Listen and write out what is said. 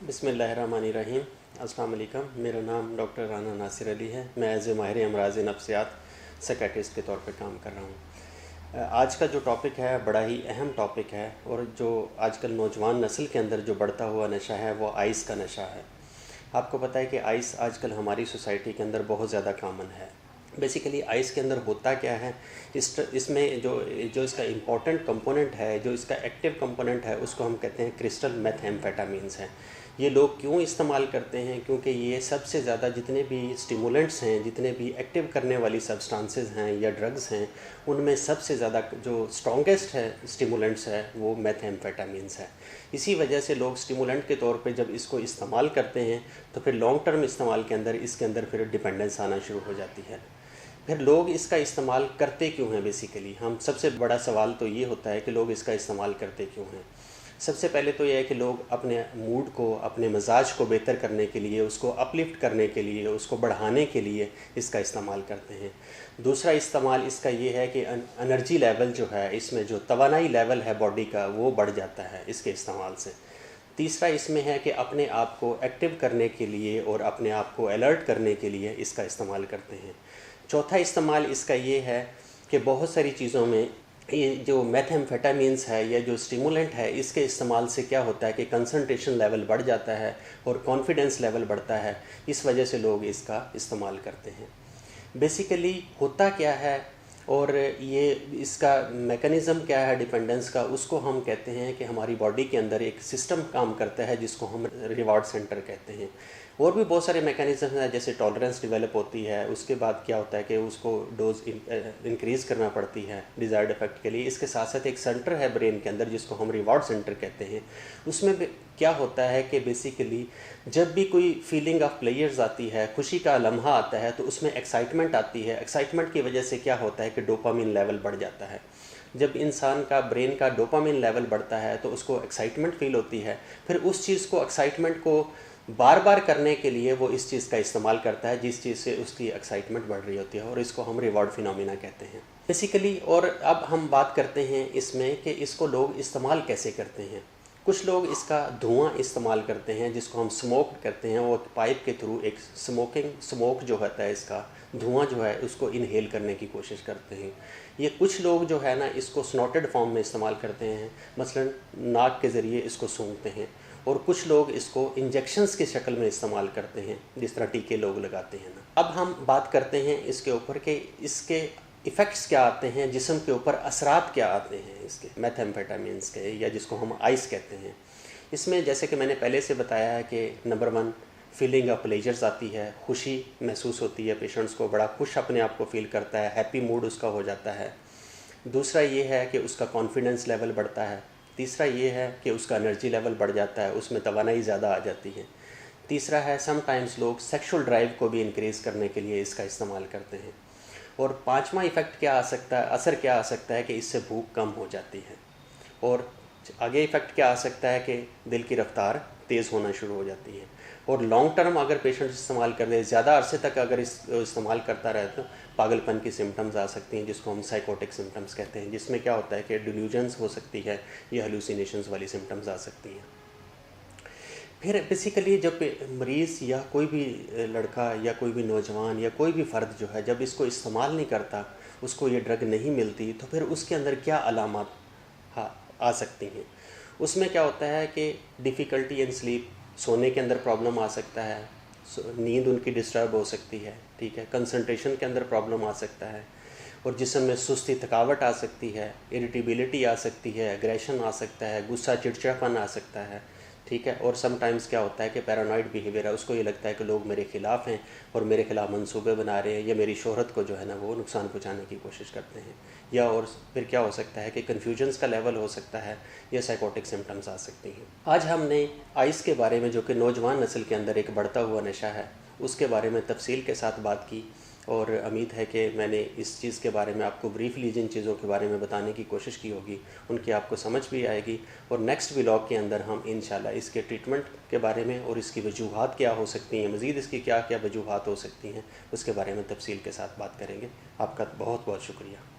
बिस्मिल्लाहिर्रहमानिर्रहीम। अस्सलाम वालेकुम। मेरा नाम डॉक्टर राना नासिर अली है। मैं एज ए माहिर अमराज़ नफ्सियात साइकियाट्रिस्ट के तौर पे काम कर रहा हूँ। आज का जो टॉपिक है बड़ा ही अहम टॉपिक है, और जो आजकल नौजवान नस्ल के अंदर जो बढ़ता हुआ नशा है वो आइस का नशा है। आपको पता है कि आइस आजकल हमारी सोसाइटी के अंदर बहुत ज़्यादा कॉमन है। बेसिकली आइस के अंदर होता क्या है, इसमें जो इसका इम्पॉर्टेंट कंपोनेंट है, जो इसका एक्टिव कंपोनेंट है, उसको हम कहते हैं क्रिस्टल मेथैम्फेटामीन्स हैं। ये लोग क्यों इस्तेमाल करते हैं? क्योंकि ये सबसे ज़्यादा जितने भी स्टिमुलेंट्स हैं, जितने भी एक्टिव करने वाली सब्सटेंसेस हैं या ड्रग्स हैं, उनमें सबसे ज़्यादा जो स्ट्रॉन्गेस्ट है स्टिमुलेंट्स है वो मेथैम्फेटामीन्स है। इसी वजह से लोग स्टिमुलेंट के तौर पे जब इसको इस्तेमाल करते हैं तो फिर लॉन्ग टर्म इस्तेमाल के अंदर इसके अंदर फिर डिपेंडेंस आना शुरू हो जाती है। फिर लोग इसका इस्तेमाल करते क्यों हैं? बेसिकली हम सबसे बड़ा सवाल तो ये होता है कि लोग इसका इस्तेमाल करते क्यों हैं। सबसे पहले तो ये है कि लोग अपने मूड को, अपने मिजाज को बेहतर करने के लिए, उसको अपलिफ्ट करने के लिए, उसको बढ़ाने के लिए इसका इस्तेमाल करते हैं। दूसरा इस्तेमाल इसका ये है कि एनर्जी लेवल जो है, इसमें जो तवानाई लेवल है बॉडी का, वो बढ़ जाता है इसके इस्तेमाल से। तीसरा इसमें है कि अपने आप को एक्टिव करने के लिए और अपने आप को अलर्ट करने के लिए इसका इस्तेमाल करते हैं। चौथा इस्तेमाल इसका ये है कि बहुत सारी चीज़ों में ये जो मेथैम्फेटामीन्स है या जो स्टिमुलेंट है, इसके इस्तेमाल से क्या होता है कि कंसंट्रेशन लेवल बढ़ जाता है और कॉन्फिडेंस लेवल बढ़ता है। इस वजह से लोग इसका इस्तेमाल करते हैं। बेसिकली होता क्या है और ये इसका मैकेनिज़्म क्या है डिपेंडेंस का, उसको हम कहते हैं कि हमारी बॉडी के अंदर एक सिस्टम काम करता है जिसको हम रिवार्ड सेंटर कहते हैं। और भी बहुत सारे मैकेनिज़्म हैं, जैसे टॉलरेंस डेवलप होती है, उसके बाद क्या होता है कि उसको डोज इंक्रीज़ करना पड़ती है डिज़ायर्ड इफेक्ट के लिए। इसके साथ साथ एक सेंटर है ब्रेन के अंदर जिसको हम रिवार्ड सेंटर कहते हैं। उसमें क्या होता है कि बेसिकली जब भी कोई फीलिंग ऑफ प्लेयर्स आती है, खुशी का लम्हा आता है, तो उसमें एक्साइटमेंट आती है। एक्साइटमेंट की वजह से क्या होता है कि डोपामिन लेवल बढ़ जाता है। जब इंसान का ब्रेन का डोपामिन लेवल बढ़ता है तो उसको एक्साइटमेंट फील होती है। फिर उस चीज़ को, एक्साइटमेंट को बार बार करने के लिए वो इस चीज़ का इस्तेमाल करता है जिस चीज़ से उसकी एक्साइटमेंट बढ़ रही होती है, और इसको हम रिवॉर्ड फिनोमिना कहते हैं बेसिकली। और अब हम बात करते हैं इसमें कि इसको लोग इस्तेमाल कैसे करते हैं। कुछ लोग इसका धुआं इस्तेमाल करते हैं जिसको हम स्मोक करते हैं। वो पाइप के थ्रू एक स्मोक जो होता है, इसका धुआं जो है उसको इनहेल करने की कोशिश करते हैं। ये कुछ लोग जो है ना इसको स्नॉटेड फॉर्म में इस्तेमाल करते हैं, मसलन नाक के ज़रिए इसको सूंघते हैं। और कुछ लोग इसको इंजेक्शंस की शक्ल में इस्तेमाल करते हैं, जिस तरह टीके लोग लगाते हैं ना। अब हम बात करते हैं इसके ऊपर कि इसके इफ़ेक्ट्स क्या आते हैं, जिस्म के ऊपर असरात क्या आते हैं इसके मेथैम्फेटामीन्स के, या जिसको हम आइस कहते हैं। इसमें जैसे कि मैंने पहले से बताया है कि नंबर 1 फीलिंग ऑफ प्लेजर्स आती है, खुशी महसूस होती है, पेशेंट्स को बड़ा खुश अपने आप को फील करता है, हैप्पी मूड उसका हो जाता है। दूसरा ये है कि उसका कॉन्फिडेंस लेवल बढ़ता है। तीसरा ये है कि उसका एनर्जी लेवल बढ़ जाता है, उसमें तवानाई ज़्यादा आ जाती है। तीसरा है समटाइम्स लोग सेक्सुअल ड्राइव को भी इंक्रीज़ करने के लिए इसका इस्तेमाल करते हैं। और पांचवा इफ़ेक्ट क्या आ सकता है, असर क्या आ सकता है कि इससे भूख कम हो जाती है। और आगे इफ़ेक्ट क्या आ सकता है कि दिल की रफ्तार तेज़ होना शुरू हो जाती है। और लॉन्ग टर्म अगर पेशेंट इस्तेमाल कर दे, ज़्यादा अरसे तक अगर इस्तेमाल करता रहे तो पागलपन की सिम्टम्स आ सकती हैं, जिसको हम साइकोटिक सिम्टम्स कहते हैं, जिसमें क्या होता है कि डिल्यूजन्स हो सकती है या हेलुसिनेशंस वाली सिम्टम्स आ सकती हैं। फिर बेसिकली जब मरीज़ या कोई भी लड़का या कोई भी नौजवान या कोई भी फ़र्द जो है जब इसको इस्तेमाल नहीं करता, उसको ये ड्रग नहीं मिलती, तो फिर उसके अंदर क्या अलामत आ सकती हैं। उसमें क्या होता है कि डिफ़िकल्टी इन स्लीप, सोने के अंदर प्रॉब्लम आ सकता है, नींद उनकी डिस्टर्ब हो सकती है, ठीक है, कंसंट्रेशन के अंदर प्रॉब्लम आ सकता है, और जिस्म में सुस्ती, थकावट आ सकती है, इरिटेबिलिटी आ सकती है, एग्रेशन आ सकता है, गुस्सा, चिड़चिड़ापन आ सकता है, ठीक है। और समटाइम्स क्या होता है कि पैरानॉइड बिहेवियर है, उसको ये लगता है कि लोग मेरे ख़िलाफ़ हैं और मेरे ख़िलाफ़ मंसूबे बना रहे हैं, या मेरी शोहरत को जो है ना वो नुकसान पहुंचाने की कोशिश करते हैं। या और फिर क्या हो सकता है कि कन्फ्यूजन्स का लेवल हो सकता है, या साइकोटिक सिम्टम्स आ सकती हैं। आज हमने आइस के बारे में, जो कि नौजवान नस्ल के अंदर एक बढ़ता हुआ नशा है, उसके बारे में तफसील के साथ बात की, और उम्मीद है कि मैंने इस चीज़ के बारे में आपको ब्रीफली जिन चीज़ों के बारे में बताने की कोशिश की होगी उनकी आपको समझ भी आएगी। और नेक्स्ट व्लॉग के अंदर हम इंशाल्लाह इसके ट्रीटमेंट के बारे में और इसकी वजूहात क्या हो सकती हैं, मज़ीद इसकी क्या क्या वजूहात हो सकती हैं, उसके बारे में तफसील के साथ बात करेंगे। आपका बहुत बहुत शुक्रिया।